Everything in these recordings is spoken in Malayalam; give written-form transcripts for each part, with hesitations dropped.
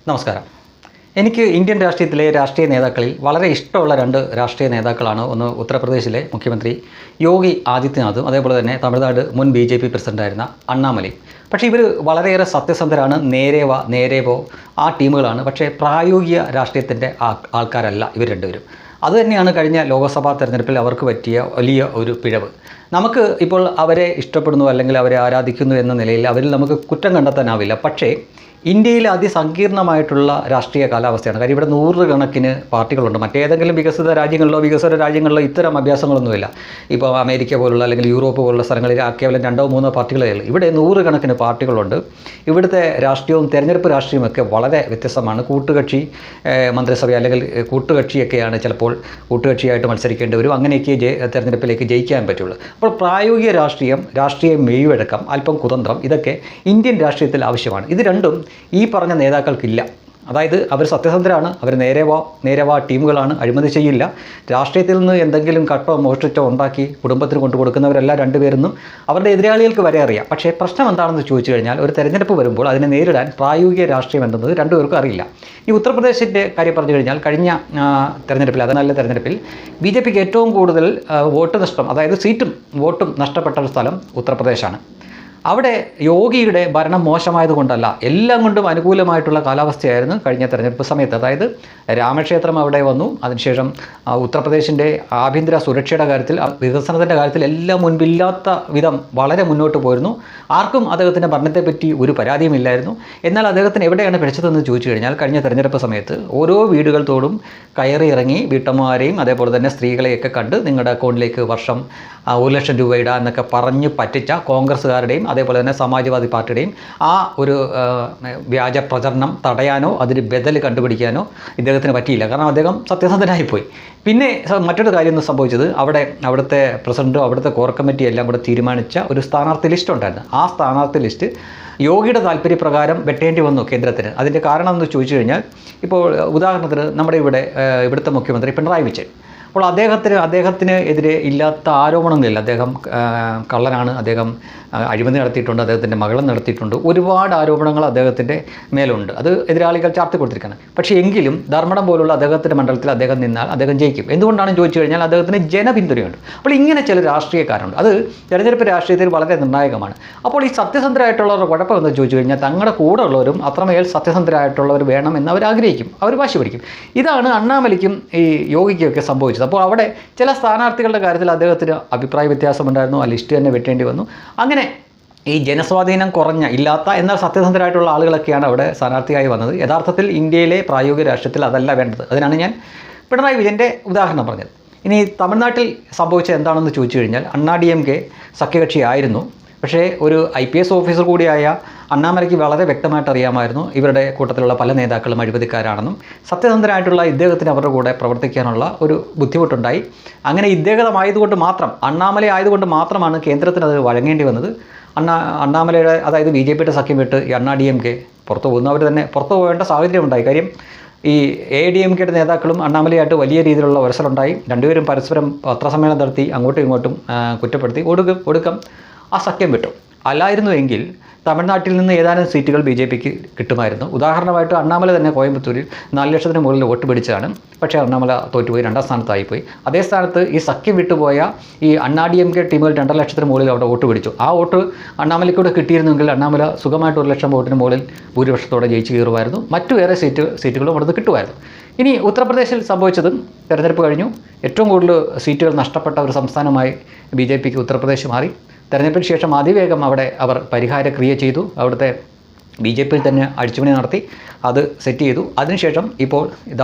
നമസ്കാരം. എനിക്ക് ഇന്ത്യൻ രാഷ്ട്രീയത്തിലെ രാഷ്ട്രീയ നേതാക്കളിൽ വളരെ ഇഷ്ടമുള്ള രണ്ട് രാഷ്ട്രീയ നേതാക്കളാണ്. ഒന്ന് ഉത്തർപ്രദേശിലെ മുഖ്യമന്ത്രി യോഗി ആദിത്യനാഥും അതേപോലെ തന്നെ തമിഴ്നാട് മുൻ BJP പ്രസിഡൻ്റായിരുന്ന അണ്ണാമലയും. പക്ഷേ ഇവർ വളരെയേറെ സത്യസന്ധരാണ്, നേരേവോ ആ ടീമുകളാണ്. പക്ഷേ പ്രായോഗിക രാഷ്ട്രീയത്തിൻ്റെ ആൾക്കാരല്ല ഇവർ രണ്ടുപേരും. അതുതന്നെയാണ് കഴിഞ്ഞ ലോക്സഭാ തെരഞ്ഞെടുപ്പിൽ അവർക്ക് പറ്റിയ വലിയ ഒരു പിഴവ്. നമുക്ക് ഇപ്പോൾ അവരെ ഇഷ്ടപ്പെടുന്നു അല്ലെങ്കിൽ അവരെ ആരാധിക്കുന്നു എന്ന നിലയിൽ അവരിൽ നമുക്ക് കുറ്റം കണ്ടെത്താനാവില്ല. പക്ഷേ ഇന്ത്യയിൽ അതിസങ്കീർണമായിട്ടുള്ള രാഷ്ട്രീയ കാലാവസ്ഥയാണ്. കാര്യം ഇവിടെ നൂറുകണക്കിന് പാർട്ടികളുണ്ട്. മറ്റേതെങ്കിലും വികസിത രാജ്യങ്ങളിലോ ഇത്തരം അഭ്യാസങ്ങളൊന്നുമില്ല. ഇപ്പോൾ അമേരിക്ക പോലുള്ള അല്ലെങ്കിൽ യൂറോപ്പ് പോലുള്ള സ്ഥലങ്ങളിൽ കേവലം 2-3 പാർട്ടികളേ ഉള്ളൂ. ഇവിടെ നൂറുകണക്കിന് പാർട്ടികളുണ്ട്. ഇവിടുത്തെ രാഷ്ട്രീയവും തെരഞ്ഞെടുപ്പ് രാഷ്ട്രീയമൊക്കെ വളരെ വ്യത്യസ്തമാണ്. കൂട്ടുകക്ഷി മന്ത്രിസഭ അല്ലെങ്കിൽ കൂട്ടുകക്ഷിയൊക്കെയാണ് ചിലപ്പോൾ കൂട്ടുകക്ഷിയായിട്ട് മത്സരിക്കേണ്ടി വരും. അങ്ങനെയൊക്കെ തെരഞ്ഞെടുപ്പിലേക്ക് ജയിക്കാൻ പറ്റുള്ളൂ. അപ്പോൾ പ്രായോഗിക രാഷ്ട്രീയ മെയ്വഴക്കം, അല്പം കുതന്ത്രം, ഇതൊക്കെ ഇന്ത്യൻ രാഷ്ട്രീയത്തിൽ ആവശ്യമാണ്. ഇത് രണ്ടും ഈ പറഞ്ഞ നേതാക്കൾക്കില്ല. അതായത് അവർ സത്യസന്ധരാണ്, അവർ നേരവാ ടീമുകളാണ്, അഴിമതി ചെയ്യില്ല. രാഷ്ട്രീയത്തിൽ നിന്ന് എന്തെങ്കിലും കട്ടോ മോഷ്ടിച്ചോ ഉണ്ടാക്കി കുടുംബത്തിന് കൊണ്ടു കൊടുക്കുന്നവരെല്ലാം രണ്ടുപേരെന്നും അവരുടെ എതിരാളികൾക്ക് വരെ അറിയാം. പക്ഷേ പ്രശ്നം എന്താണെന്ന് ചോദിച്ചു കഴിഞ്ഞാൽ ഒരു തെരഞ്ഞെടുപ്പ് വരുമ്പോൾ അതിനെ നേരിടാൻ പ്രായോഗിക രാഷ്ട്രീയം എന്തെന്നത് രണ്ടുപേർക്കും അറിയില്ല. ഈ ഉത്തർപ്രദേശിൻ്റെ കാര്യം പറഞ്ഞു കഴിഞ്ഞാൽ കഴിഞ്ഞ തെരഞ്ഞെടുപ്പിൽ, നല്ല തെരഞ്ഞെടുപ്പിൽ BJPക്ക് ഏറ്റവും കൂടുതൽ വോട്ട് നഷ്ടം, അതായത് സീറ്റും വോട്ടും നഷ്ടപ്പെട്ട ഒരു സ്ഥലം ഉത്തർപ്രദേശാണ്. അവിടെ യോഗിയുടെ ഭരണം മോശമായതുകൊണ്ടല്ല, എല്ലാം കൊണ്ടും അനുകൂലമായിട്ടുള്ള കാലാവസ്ഥയായിരുന്നു കഴിഞ്ഞ തെരഞ്ഞെടുപ്പ് സമയത്ത്. അതായത് രാമക്ഷേത്രം അവിടെ വന്നു. അതിനുശേഷം ഉത്തർപ്രദേശിൻ്റെ ആഭ്യന്തര സുരക്ഷയുടെ കാര്യത്തിൽ, വികസനത്തിൻ്റെ കാര്യത്തിൽ എല്ലാം മുൻപില്ലാത്ത വിധം വളരെ മുന്നോട്ട് പോയിരുന്നു. ആർക്കും അദ്ദേഹത്തിൻ്റെ ഭരണത്തെപ്പറ്റി ഒരു പരാതിയുമില്ലായിരുന്നു. എന്നാൽ അദ്ദേഹത്തിന് എവിടെയാണ് പിഴച്ചതെന്ന് ചോദിച്ചു കഴിഞ്ഞാൽ കഴിഞ്ഞ തെരഞ്ഞെടുപ്പ് സമയത്ത് ഓരോ വീടുകൾ തോറും കയറി ഇറങ്ങി വീട്ടമ്മമാരെയും അതേപോലെ തന്നെ സ്ത്രീകളെയൊക്കെ കണ്ട് നിങ്ങളുടെ അക്കൗണ്ടിലേക്ക് വർഷം 1 ലക്ഷം രൂപ ഇടുക എന്നൊക്കെ പറഞ്ഞ് പറ്റിച്ച കോൺഗ്രസ്സുകാരുടെയും അതേപോലെ തന്നെ സമാജ്വാദി പാർട്ടിയുടെയും ആ ഒരു വ്യാജ പ്രചരണം തടയാനോ അതിന് ബദൽ കണ്ടുപിടിക്കാനോ ഇദ്ദേഹത്തിന് പറ്റിയില്ല. കാരണം അദ്ദേഹം സത്യസന്ധനായിപ്പോയി. പിന്നെ മറ്റൊരു കാര്യം സംഭവിച്ചത്, അവിടുത്തെ പ്രസിഡൻറ്റും അവിടുത്തെ കോർ കമ്മിറ്റി എല്ലാം കൂടെ തീരുമാനിച്ച ഒരു സ്ഥാനാർത്ഥി ലിസ്റ്റ് ഉണ്ടായിരുന്നു. ആ സ്ഥാനാർത്ഥി ലിസ്റ്റ് യോഗിയുടെ താല്പര്യപ്രകാരം വെട്ടേണ്ടി വന്നു കേന്ദ്രത്തിന്. അതിൻ്റെ കാരണം എന്ന് ചോദിച്ചു കഴിഞ്ഞാൽ, ഇപ്പോൾ ഉദാഹരണത്തിന് നമ്മുടെ ഇവിടുത്തെ മുഖ്യമന്ത്രി പിണറായി വിജയൻ, അപ്പോൾ അദ്ദേഹത്തിന് എതിരെ ഇല്ലാത്ത ആരോപണങ്ങളില്ല. അദ്ദേഹം കള്ളനാണ്, അദ്ദേഹം അഴിമതി നടത്തിയിട്ടുണ്ട്, അദ്ദേഹത്തിൻ്റെ മകളും നടത്തിയിട്ടുണ്ട്, ഒരുപാട് ആരോപണങ്ങൾ അദ്ദേഹത്തിൻ്റെ മേലുണ്ട്. അത് എതിരാളികൾ ചാർത്തി കൊടുത്തിരിക്കുകയാണ്. പക്ഷേ എങ്കിലും ധർമ്മടം പോലുള്ള അദ്ദേഹത്തിൻ്റെ മണ്ഡലത്തിൽ അദ്ദേഹം നിന്നാൽ അദ്ദേഹം ജയിക്കും. എന്തുകൊണ്ടാണെന്ന് ചോദിച്ചു കഴിഞ്ഞാൽ അദ്ദേഹത്തിന് ജനപിന്തുണയുണ്ട്. അപ്പോൾ ഇങ്ങനെ ചില രാഷ്ട്രീയക്കാരുണ്ട്. അത് തെരഞ്ഞെടുപ്പ് രാഷ്ട്രീയത്തിൽ വളരെ നിർണായകമാണ്. അപ്പോൾ ഈ സത്യസന്ധരായിട്ടുള്ളവരുടെ കുഴപ്പമെന്ന് ചോദിച്ചു കഴിഞ്ഞാൽ തങ്ങളുടെ കൂടെ ഉള്ളവരും അത്രമേൽ സത്യസന്ധരായിട്ടുള്ളവർ വേണം എന്ന് അവർ ആഗ്രഹിക്കും, അവർ വാശി പിടിക്കും. ഇതാണ് അണ്ണാമലയ്ക്കും ഈ യോഗിക്കൊക്കെ സംഭവിച്ചത്. അപ്പോൾ അവിടെ ചില സ്ഥാനാർത്ഥികളുടെ കാര്യത്തിൽ അദ്ദേഹത്തിന് അഭിപ്രായ വ്യത്യാസമുണ്ടായിരുന്നു. ആ ലിസ്റ്റ് തന്നെ വെട്ടേണ്ടി വന്നു. അങ്ങനെ ഈ ജനസ്വാധീനം ഇല്ലാത്ത എന്നാൽ സത്യസന്ധരായിട്ടുള്ള ആളുകളൊക്കെയാണ് അവിടെ സ്ഥാനാർത്ഥിയായി വന്നത്. യഥാർത്ഥത്തിൽ ഇന്ത്യയിലെ പ്രായോഗിക രാഷ്ട്രീയത്തിൽ അതല്ല വേണ്ടത്. അതിനാണ് ഞാൻ പിണറായി വിജയൻ്റെ ഉദാഹരണം പറഞ്ഞത്. ഇനി തമിഴ്നാട്ടിൽ സംഭവിച്ചത് എന്താണെന്ന് ചോദിച്ചു കഴിഞ്ഞാൽ, DMK സഖ്യകക്ഷിയായിരുന്നു. പക്ഷേ ഒരു IPS ഓഫീസർ കൂടിയായ അണ്ണാമലയ്ക്ക് വളരെ വ്യക്തമായിട്ട് അറിയാമായിരുന്നു ഇവരുടെ കൂട്ടത്തിലുള്ള പല നേതാക്കളും അഴിമതിക്കാരാണെന്നും. സത്യസന്ധരായിട്ടുള്ള ഇദ്ദേഹത്തിന് അവരുടെ കൂടെ പ്രവർത്തിക്കാനുള്ള ഒരു ബുദ്ധിമുട്ടുണ്ടായി. അങ്ങനെ ഇദ്ദേഹമായതുകൊണ്ട് മാത്രം, അണ്ണാമല ആയതുകൊണ്ട് മാത്രമാണ് കേന്ദ്രത്തിന് അത് വഴങ്ങേണ്ടി വന്നത്. അണ്ണാമലയുടെ, അതായത് BJPയുടെ സഖ്യം വിട്ട് ഈ DMK പുറത്തു പോകുന്നു. അവർ തന്നെ പുറത്തു പോകേണ്ട സാഹചര്യം ഉണ്ടായി. കാര്യം ഈ ADMKയുടെ നേതാക്കളും അണ്ണാമലയായിട്ട് വലിയ രീതിയിലുള്ള ഉരസലുണ്ടായി. രണ്ടുപേരും പരസ്പരം പത്രസമ്മേളനം നടത്തി അങ്ങോട്ടും ഇങ്ങോട്ടും കുറ്റപ്പെടുത്തി. ഒടുക്കം ആ സഖ്യം വിട്ടു. അല്ലായിരുന്നുവെങ്കിൽ തമിഴ്നാട്ടിൽ നിന്ന് ഏതാനും സീറ്റുകൾ BJPക്ക് കിട്ടുമായിരുന്നു. ഉദാഹരണമായിട്ട് അണ്ണാമല തന്നെ കോയമ്പത്തൂരിൽ 4 ലക്ഷത്തിന് മുകളിൽ വോട്ട് പിടിച്ചതാണ്. പക്ഷേ അണ്ണാമല തോറ്റുപോയി, 2ാം സ്ഥാനത്തായിപ്പോയി. അതേ സ്ഥാനത്ത് ഈ സഖ്യം വിട്ടുപോയ ഈ DMK ടീമുകൾ 2.5 ലക്ഷത്തിന് മുകളിൽ അവിടെ വോട്ട് പിടിച്ചു. ആ വോട്ട് അണ്ണാമലയ്ക്കൂടെ കിട്ടിയിരുന്നെങ്കിൽ അണ്ണാമല സുഖമായിട്ട് 1 ലക്ഷം വോട്ടിന് മുകളിൽ ഭൂരിപക്ഷത്തോടെ ജയിച്ചു കയറുമായിരുന്നു. മറ്റു വേറെ സീറ്റുകളും അവിടുന്ന് കിട്ടുമായിരുന്നു. ഇനി ഉത്തർപ്രദേശിൽ സംഭവിച്ചതും, തെരഞ്ഞെടുപ്പ് കഴിഞ്ഞു, ഏറ്റവും കൂടുതൽ സീറ്റുകൾ നഷ്ടപ്പെട്ട ഒരു സംസ്ഥാനമായി BJPക്ക് ഉത്തർപ്രദേശ് മാറി. തെരഞ്ഞെടുപ്പിന് ശേഷം അതിവേഗം അവിടെ അവർ പരിഹാരക്രിയ ചെയ്തു. അവിടുത്തെ BJPയിൽ തന്നെ അഴിച്ചുപണി നടത്തി അത് സെറ്റ് ചെയ്തു. അതിനുശേഷം ഇപ്പോൾ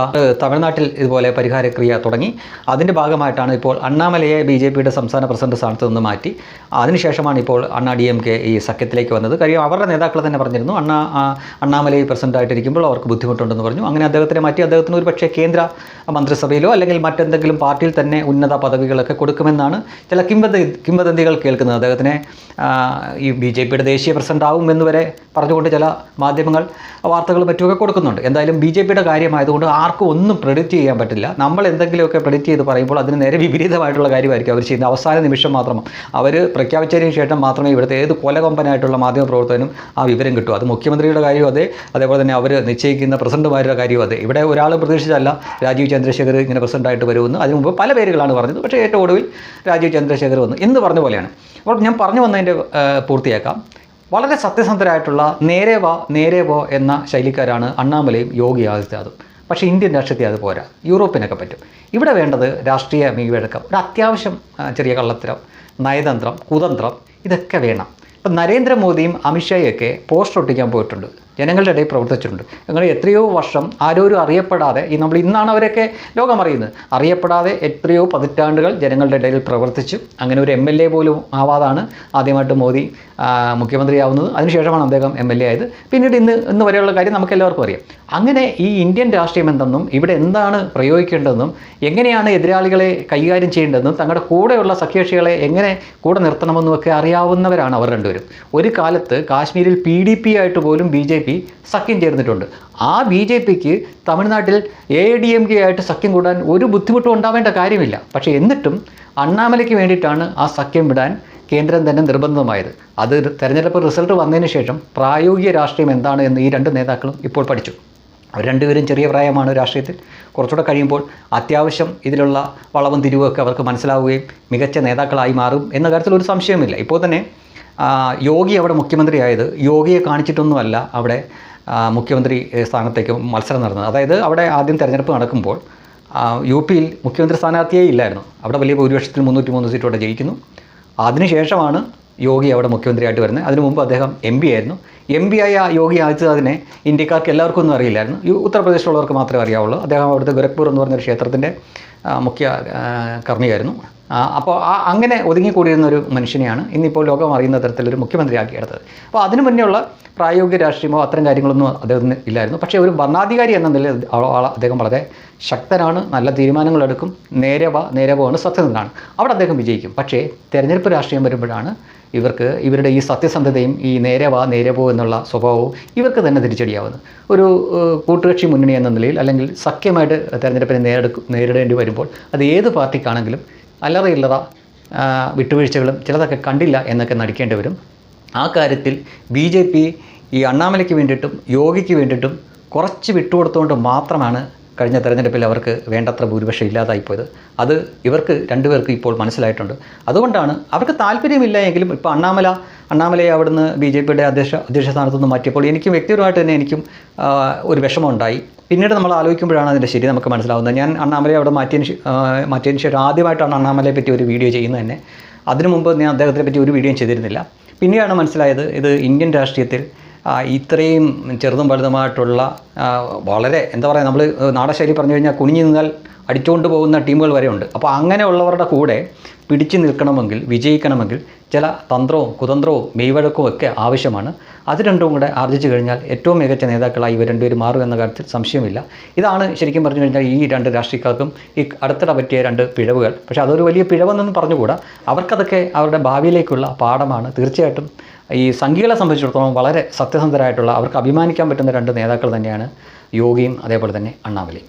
തമിഴ്നാട്ടിൽ ഇതുപോലെ പരിഹാരക്രിയ തുടങ്ങി. അതിൻ്റെ ഭാഗമായിട്ടാണ് ഇപ്പോൾ അണ്ണാമലയെ BJPയുടെ സംസ്ഥാന പ്രസിഡന്റ് സ്ഥാനത്ത് നിന്ന് മാറ്റി. അതിനുശേഷമാണ് ഇപ്പോൾ DMK ഈ സഖ്യത്തിലേക്ക് വന്നത്. കാര്യം അവരുടെ നേതാക്കൾ തന്നെ പറഞ്ഞിരുന്നു അണ്ണാമലയെ പ്രസിഡൻ്റായിട്ടിരിക്കുമ്പോൾ അവർക്ക് ബുദ്ധിമുട്ടുണ്ടെന്ന് പറഞ്ഞു. അങ്ങനെ അദ്ദേഹത്തിനെ മാറ്റി. അദ്ദേഹത്തിന് ഒരു പക്ഷേ കേന്ദ്ര മന്ത്രിസഭയിലോ അല്ലെങ്കിൽ മറ്റെന്തെങ്കിലും പാർട്ടിയിൽ തന്നെ ഉന്നത പദവികളൊക്കെ കൊടുക്കുമെന്നാണ് ചില കിംവദന്തികൾ കേൾക്കുന്നത്. അദ്ദേഹത്തിനെ ഈ BJPയുടെ ദേശീയ പ്രസിഡൻ്റ് ആവും എന്ന് വരെ പറഞ്ഞുകൊണ്ട് ചില മാധ്യമങ്ങൾ വാർത്തകൾ മറ്റുമൊക്കെ കൊടുക്കുന്നുണ്ട്. എന്തായാലും BJPയുടെ കാര്യമായതുകൊണ്ട് ആർക്കും ഒന്നും പ്രെഡിക്റ്റ് ചെയ്യാൻ പറ്റില്ല. നമ്മൾ എന്തെങ്കിലുമൊക്കെ പ്രെഡിക്റ്റ് ചെയ്ത് പറയുമ്പോൾ അതിന് നേരെ വിപരീതമായിട്ടുള്ള കാര്യമായിരിക്കും അവർ ചെയ്യുന്നത്. അവസാന നിമിഷം മാത്രം അവർ പ്രഖ്യാപിച്ചതിന് ശേഷം മാത്രമേ ഇവിടുത്തെ ഏത് കൊലകൊമ്പനായിട്ടുള്ള മാധ്യമപ്രവർത്തകനും ആ വിവരം കിട്ടൂ. അത് മുഖ്യമന്ത്രിയുടെ കാര്യവും അതെ, അതേപോലെ തന്നെ അവർ നിശ്ചയിക്കുന്ന പ്രസിഡന്റുമാരുടെ കാര്യവും അതെ. ഇവിടെ ഒരാൾ പ്രതീക്ഷിച്ചല്ല രാജീവ് ചന്ദ്രശേഖർ ഇങ്ങനെ പ്രസിഡന്റായിട്ട് വരുമെന്ന്. അതിന് മുമ്പ് പല പേരുകളാണ് പറഞ്ഞത്. പക്ഷേ ഏറ്റവും ഒടുവിൽ രാജീവ് ചന്ദ്രശേഖർ വന്നു എന്ന് പറഞ്ഞ പോലെയാണ്. അപ്പോൾ ഞാൻ പറഞ്ഞു വന്നതിൻ്റെ പൂർത്തിയാക്കാം. വളരെ സത്യസന്ധരായിട്ടുള്ള നേരെ പോ എന്ന ശൈലിക്കാരാണ് അണ്ണാമലയും യോഗി ആദിത്യനാഥും. പക്ഷേ ഇന്ത്യൻ രാഷ്ട്രീയത്തിൽ അത് പോരാ. യൂറോപ്പിനൊക്കെ പറ്റും. ഇവിടെ വേണ്ടത് രാഷ്ട്രീയ മികവെടുക്കം, ഒരു അത്യാവശ്യം ചെറിയ കള്ളത്തരം, നയതന്ത്രം, കുതന്ത്രം, ഇതൊക്കെ വേണം. ഇപ്പം നരേന്ദ്രമോദിയും അമിത്ഷായൊക്കെ പോസ്റ്റർ ഒട്ടിക്കാൻ പോയിട്ടുണ്ട്, ജനങ്ങളുടെ ഇടയിൽ പ്രവർത്തിച്ചിട്ടുണ്ട്. അങ്ങനെ എത്രയോ വർഷം ആരോരും അറിയപ്പെടാതെ, നമ്മൾ ഇന്നാണ് അവരൊക്കെ ലോകം അറിയുന്നത്, അറിയപ്പെടാതെ എത്രയോ പതിറ്റാണ്ടുകൾ ജനങ്ങളുടെ ഇടയിൽ പ്രവർത്തിച്ചു. അങ്ങനെ ഒരു MLA പോലും ആവാതാണ് ആദ്യമായിട്ട് മോദി മുഖ്യമന്ത്രിയാവുന്നത്. അതിനുശേഷമാണ് അദ്ദേഹം MLA ആയത്. പിന്നീട് ഇന്ന് വരെയുള്ള കാര്യം നമുക്ക് എല്ലാവർക്കും അറിയാം. അങ്ങനെ ഈ ഇന്ത്യൻ രാഷ്ട്രീയം എന്തെന്നും ഇവിടെ എന്താണ് പ്രയോഗിക്കേണ്ടതെന്നും എങ്ങനെയാണ് എതിരാളികളെ കൈകാര്യം ചെയ്യേണ്ടതെന്നും തങ്ങളുടെ കൂടെയുള്ള സഖ്യകക്ഷികളെ എങ്ങനെ കൂടെ നിർത്തണമെന്നും ഒക്കെ അറിയാവുന്നവരാണ് അവർ രണ്ടുപേരും. ഒരു കാലത്ത് കാശ്മീരിൽ PDP ആയിട്ട് പോലും BJP സഖ്യം ചേർന്നിട്ടുണ്ട്. ആ BJPക്ക് തമിഴ്നാട്ടിൽ AIADMK ആയിട്ട് സഖ്യം കൂടാൻ ഒരു ബുദ്ധിമുട്ടും ഉണ്ടാവേണ്ട കാര്യമില്ല. പക്ഷേ എന്നിട്ടും അണ്ണാമലയ്ക്ക് വേണ്ടിയിട്ടാണ് ആ സഖ്യം വിടാൻ കേന്ദ്രം തന്നെ നിർബന്ധമായത്. അത് തെരഞ്ഞെടുപ്പ് റിസൾട്ട് വന്നതിന് ശേഷം പ്രായോഗിക രാഷ്ട്രീയം എന്താണ് എന്ന് ഈ രണ്ട് നേതാക്കളും ഇപ്പോൾ പഠിച്ചു. അവർ രണ്ടുപേരും ചെറിയ പ്രായമാണ് രാഷ്ട്രീയത്തിൽ. കുറച്ചുകൂടെ കഴിയുമ്പോൾ അത്യാവശ്യം ഇതിലുള്ള വളവും തിരിവുമൊക്കെ അവർക്ക് മനസ്സിലാവുകയും മികച്ച നേതാക്കളായി മാറും എന്ന കാര്യത്തിൽ ഒരു സംശയമില്ല. ഇപ്പോൾ തന്നെ യോഗി അവിടെ മുഖ്യമന്ത്രിയായത് യോഗിയെ കാണിച്ചിട്ടൊന്നുമല്ല അവിടെ മുഖ്യമന്ത്രി സ്ഥാനത്തേക്ക് മത്സരം നടന്നത്. അതായത് അവിടെ ആദ്യം തെരഞ്ഞെടുപ്പ് നടക്കുമ്പോൾ UP യിൽ മുഖ്യമന്ത്രി സ്ഥാനാർത്ഥിയേ ഇല്ലായിരുന്നു. അവിടെ വലിയ ഭൂരിപക്ഷത്തിൽ 303 സീറ്റോടെ ജയിക്കുന്നു. അതിനുശേഷമാണ് യോഗി അവിടെ മുഖ്യമന്ത്രിയായിട്ട് വരുന്നത്. അതിനു മുമ്പ് അദ്ദേഹം MP ആയിരുന്നു. MP ആയ യോഗി ആദിത്യനാഥിനെ ഇന്ത്യക്കാർക്ക് എല്ലാവർക്കും ഒന്നും അറിയില്ലായിരുന്നു. ഉത്തർപ്രദേശിലുള്ളവർക്ക് മാത്രമേ അറിയാവുള്ളൂ. അദ്ദേഹം അവിടുത്തെ ഗോരഖ്പൂർ എന്ന് പറഞ്ഞൊരു ക്ഷേത്രത്തിൻ്റെ മുഖ്യ കർമ്മിയായിരുന്നു. അപ്പോൾ അങ്ങനെ ഒതുങ്ങിക്കൂടിയിരുന്ന ഒരു മനുഷ്യനെയാണ് ഇന്നിപ്പോൾ ലോകം അറിയുന്ന തരത്തിലൊരു മുഖ്യമന്ത്രിയാക്കിയെടുത്തത്. അപ്പോൾ അതിനു മുന്നേയുള്ള പ്രായോഗിക രാഷ്ട്രീയമോ അത്തരം കാര്യങ്ങളൊന്നും അദ്ദേഹത്തിന് ഇല്ലായിരുന്നു. പക്ഷേ ഒരു ഭരണാധികാരി എന്ന നിലയിൽ അദ്ദേഹം വളരെ ശക്തനാണ്, നല്ല തീരുമാനങ്ങളെടുക്കും, നേരവാണ്, സത്യസന്ധനാണ്. അവിടെ അദ്ദേഹം വിജയിക്കും. പക്ഷേ തെരഞ്ഞെടുപ്പ് രാഷ്ട്രീയം വരുമ്പോഴാണ് ഇവരുടെ ഈ സത്യസന്ധതയും ഈ നേരവോ എന്നുള്ള സ്വഭാവവും ഇവർക്ക് തന്നെ തിരിച്ചടിയാവുന്നത്. ഒരു കൂട്ടുകക്ഷി മുന്നണി എന്ന നിലയിൽ അല്ലെങ്കിൽ സഖ്യമായിട്ട് തെരഞ്ഞെടുപ്പിനെ നേരിടേണ്ടി വരുമ്പോൾ അത് ഏത് പാർട്ടിക്കാണെങ്കിലും അല്ലറ വിട്ടുവീഴ്ചകളും ചിലതൊക്കെ കണ്ടില്ല എന്നൊക്കെ നടിക്കേണ്ടി വരും. ആ കാര്യത്തിൽ BJP ഈ അണ്ണാമലയ്ക്ക് വേണ്ടിയിട്ടും യോഗിക്ക് വേണ്ടിയിട്ടും കുറച്ച് വിട്ടുകൊടുത്തുകൊണ്ട് മാത്രമാണ് കഴിഞ്ഞ തെരഞ്ഞെടുപ്പിൽ അവർക്ക് വേണ്ടത്ര ഭൂരിപക്ഷം ഇല്ലാതായിപ്പോയത്. അത് ഇവർക്ക് രണ്ടുപേർക്കും ഇപ്പോൾ മനസ്സിലായിട്ടുണ്ട്. അതുകൊണ്ടാണ് അവർക്ക് താല്പര്യമില്ല എങ്കിലും ഇപ്പോൾ അണ്ണാമലയെ അവിടുന്ന് BJPയുടെ അധ്യക്ഷ സ്ഥാനത്തുനിന്ന് മാറ്റിയപ്പോൾ എനിക്കും വ്യക്തിപരമായിട്ട് തന്നെ എനിക്കും ഒരു വിഷമമുണ്ടായി. പിന്നീട് നമ്മൾ ആലോചിക്കുമ്പോഴാണ് അതിൻ്റെ ശരി നമുക്ക് മനസ്സിലാവുന്നത്. ഞാൻ അണ്ണാമലയെ അവിടെ മാറ്റിയതിന് ശേഷം ആദ്യമായിട്ടാണ് അണ്ണാമലയെ പറ്റി ഒരു വീഡിയോ ചെയ്യുന്നത് തന്നെ. അതിനു മുമ്പ് ഞാൻ അദ്ദേഹത്തിനെ പറ്റി ഒരു വീഡിയോയും ചെയ്തിരുന്നില്ല. പിന്നെയാണ് മനസ്സിലായത് ഇത് ഇന്ത്യൻ രാഷ്ട്രീയത്തിൽ ഇത്രയും ചെറുതും വലുതുമായിട്ടുള്ള വളരെ എന്താ പറയുക, നമ്മൾ നാടശൈലി പറഞ്ഞു കഴിഞ്ഞാൽ കുനിഞ്ഞു നിന്നാൽ അടിച്ചുകൊണ്ട് പോകുന്ന ടീമുകൾ വരെ ഉണ്ട്. അപ്പോൾ അങ്ങനെയുള്ളവരുടെ കൂടെ പിടിച്ചു നിൽക്കണമെങ്കിൽ, വിജയിക്കണമെങ്കിൽ ചില തന്ത്രവും കുതന്ത്രവും മെയ്വഴക്കവും ഒക്കെ ആവശ്യമാണ്. അത് രണ്ടും കൂടെ ആർജിച്ചു കഴിഞ്ഞാൽ ഏറ്റവും മികച്ച നേതാക്കളായി ഇവർ രണ്ടുപേരും മാറും എന്ന കാര്യത്തിൽ സംശയമില്ല. ഇതാണ് ശരിക്കും പറഞ്ഞു കഴിഞ്ഞാൽ ഈ രണ്ട് രാഷ്ട്രീയക്കാർക്കും ഈ അടുത്തിടെ പറ്റിയ രണ്ട് പിഴവുകൾ. പക്ഷേ അതൊരു വലിയ പിഴവെന്നൊന്നും പറഞ്ഞുകൂടാ. അവർക്കതൊക്കെ അവരുടെ ഭാവിയിലേക്കുള്ള പാഠമാണ്. തീർച്ചയായിട്ടും ഈ സംഘികളെ സംബന്ധിച്ചിടത്തോളം വളരെ സത്യസന്ധരായിട്ടുള്ള, അവർക്ക് അഭിമാനിക്കാൻ പറ്റുന്ന രണ്ട് നേതാക്കൾ തന്നെയാണ് യോഗിയും അതേപോലെ തന്നെ അണ്ണാമലയും.